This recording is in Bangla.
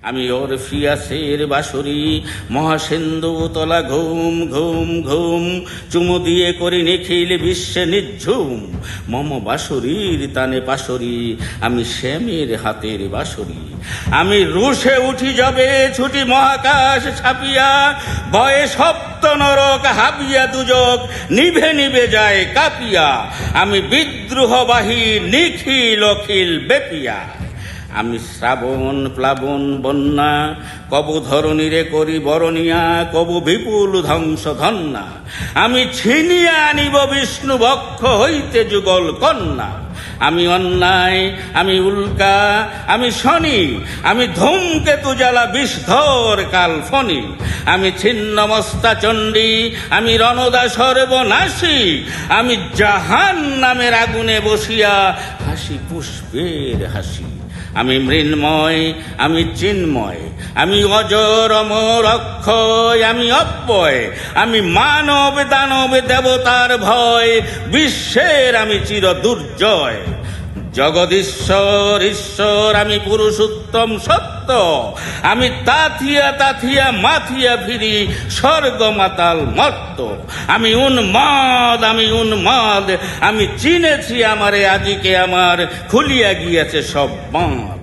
আমি অরফিয়াসের বাঁশরি, মহাসিন্ধু তলা ঘুম ঘুম ঘুম, চুমু দিয়ে করি নিখিল বিশ্বে নিঝুম। মম বাঁশরীর তানে পাশরি, আমি শ্যামের হাতের বাঁশরি। আমি রুশে উঠি যাবে ছুটি মহাকাশ ছাপিয়া, ভয়ে সপ্ত নরক হাবিয়া দুজক নিভে নিভে যায় কাঁপিয়া। আমি বিদ্রোহবাহী নিখিল অখিল বেপিয়া। আমি শ্রাবণ প্লাবন বন্যা, কবু ধরণীরে করি বরণিয়া, কবু বিপুল ধ্বংস ধন্যা। আমি ছিনিয়া আনিব বিষ্ণু বক্ষ হইতে যুগল কন্যা। আমি অন্যায়, আমি উল্কা, আমি শনি, আমি ধূমকেতু জ্বালা বিষধর কাল ফণি। আমি ছিন্নমস্তা চণ্ডী, আমি রণদা সর্বনাশী। আমি জাহান নামের আগুনে বসিয়া হাসি পুষ্পের হাসি। আমি মৃন্ময়, আমি চিন্ময়, আমি অজর অমর অক্ষয়, আমি অব্যয়। আমি মানব দানব দেবতার ভয়, বিশ্বের আমি চির দুর্জয়। জগদীশ্বর ঈশ্বর, আমি পুরুষোত্তম সত্য। আমি তাথিয়া তাথিয়া মাথিয়া ফিরি স্বর্গ মাতাল মত্ত। আমি উন্মাদ, আমি উন্মাদ, আমি চিনেছি আমারে আজিকে আমার, খুলিয়া গিয়াছে সব বাঁধ।